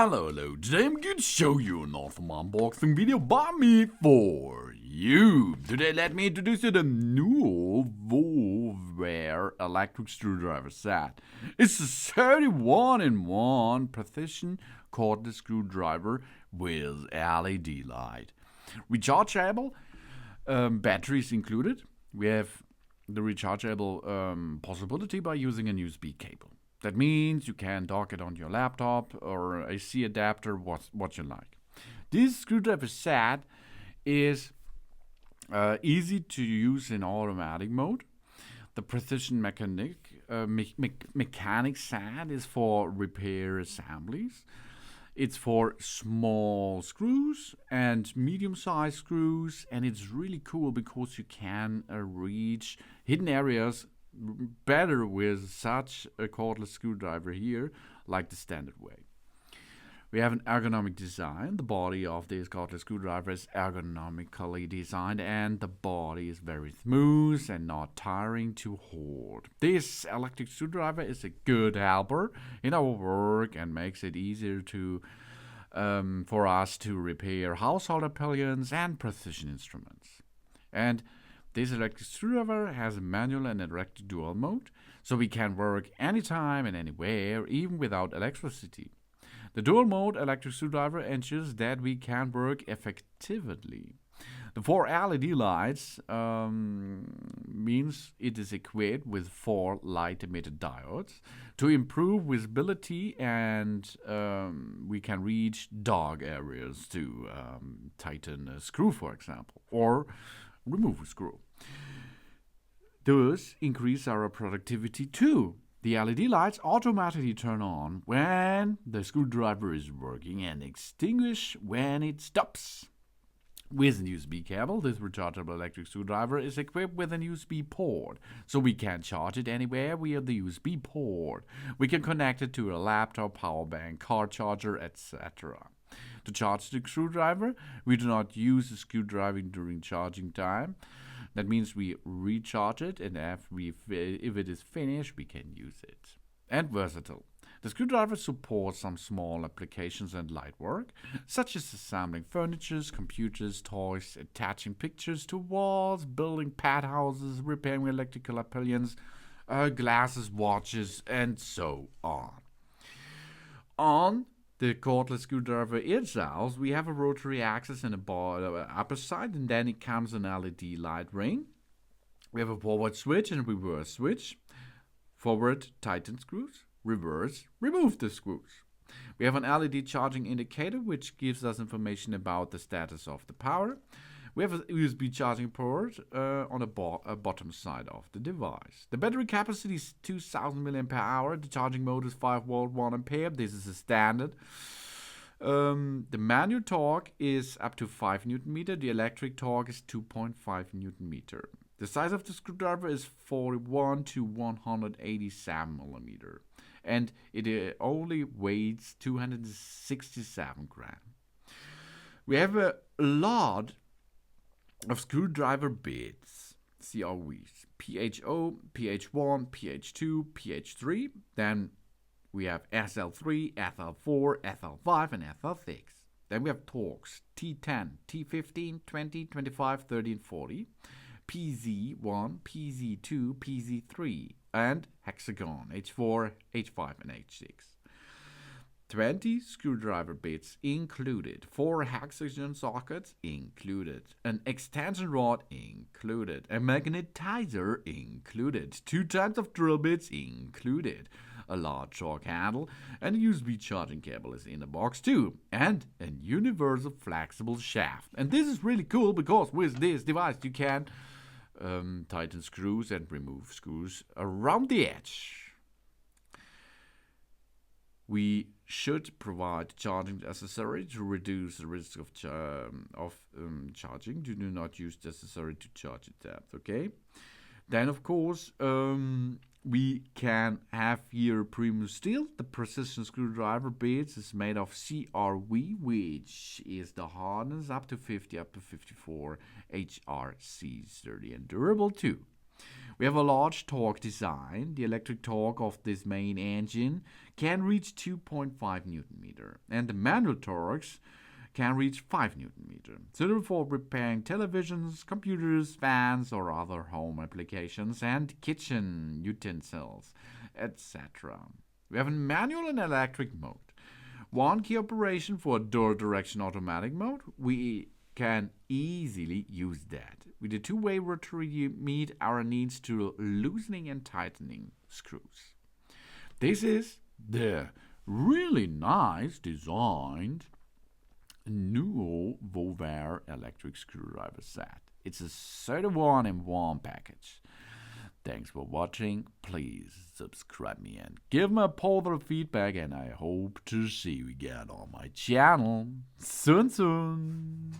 Hello, today I'm going to show you an awesome unboxing video by me for you. Today let me introduce you to the Nuovoware electric screwdriver set. It's a 31-in-1 precision cordless screwdriver with LED light. Rechargeable, batteries included. We have the rechargeable possibility by using a USB cable. That means you can dock it on your laptop or a C adapter, what you like. This screwdriver set is easy to use in automatic mode. The precision mechanic set is for repair assemblies. It's for small screws and medium-sized screws, and it's really cool because you can reach hidden areas better with such a cordless screwdriver here, like the standard way. We have an ergonomic design. The body of this cordless screwdriver is ergonomically designed, and the body is very smooth and not tiring to hold. This electric screwdriver is a good helper in our work and makes it easier for us to repair household appliances and precision instruments. And this electric screwdriver has a manual and electric dual mode, so we can work anytime and anywhere, even without electricity. The dual mode electric screwdriver ensures that we can work effectively. The 4 LED lights means it is equipped with 4 light emitter diodes to improve visibility, and we can reach dark areas to tighten a screw, for example, or remove a screw. Thus increase our productivity too. The LED lights automatically turn on when the screwdriver is working and extinguish when it stops. With a USB cable, this rechargeable electric screwdriver is equipped with an USB port, so we can charge it anywhere via the USB port. We can connect it to a laptop, power bank, car charger, etc. To charge the screwdriver, we do not use the screwdriver during charging time. That means we recharge it, and if it is finished, we can use it. And versatile. The screwdriver supports some small applications and light work, such as assembling furniture, computers, toys, attaching pictures to walls, building pad houses, repairing electrical appliances, glasses, watches, and so on. On the cordless screwdriver itself, we have a rotary axis and a upper side, and then it comes an LED light ring. We have a forward switch and a reverse switch. Forward, tighten screws. Reverse, remove the screws. We have an LED charging indicator, which gives us information about the status of the power. We have a USB charging port on the bottom side of the device. The battery capacity is 2000 mAh. The charging mode is 5 volt, 1 ampere. This is a standard. The manual torque is up to 5 Newton meter. The electric torque is 2.5 Newton meter. The size of the screwdriver is 41 to 187 millimeter, and it only weighs 267 grams. We have a lot of screwdriver bits, CRVs, PHO, PH1, PH2, PH3. Then we have SL3, SL4, SL5, and SL6. Then we have torques, T10, T15, 20, 25, 30, and 40. PZ1, PZ2, PZ3, and hexagon, H4, H5, and H6. 20 screwdriver bits included, 4 hexagon sockets included, an extension rod included, a magnetizer included, 2 types of drill bits included, a large chalk handle, and a USB charging cable is in the box too, and a universal flexible shaft. And this is really cool because with this device you can tighten screws and remove screws around the edge. We should provide charging accessory to reduce the risk of charging. Do not use the accessory to charge it up, okay? Then, of course, we can have here premium steel. The precision screwdriver bits is made of CRV, which is the hardness up to 50, up to 54, HRC sturdy and durable too. We have a large torque design. The electric torque of this main engine can reach 2.5 Newton meter, and the manual torques can reach 5 Newton meter, suitable for repairing televisions, computers, fans, or other home applications, and kitchen utensils, etc. We have a manual and electric mode. One key operation for a door direction automatic mode, we can easily use that. With the two-way rotary, you meet our needs to loosening and tightening screws. This is the really nice designed Nuovoware electric screwdriver set. It's a 31 in 1 package. Thanks for watching. Please subscribe me and give me a positive feedback, and I hope to see you again on my channel soon.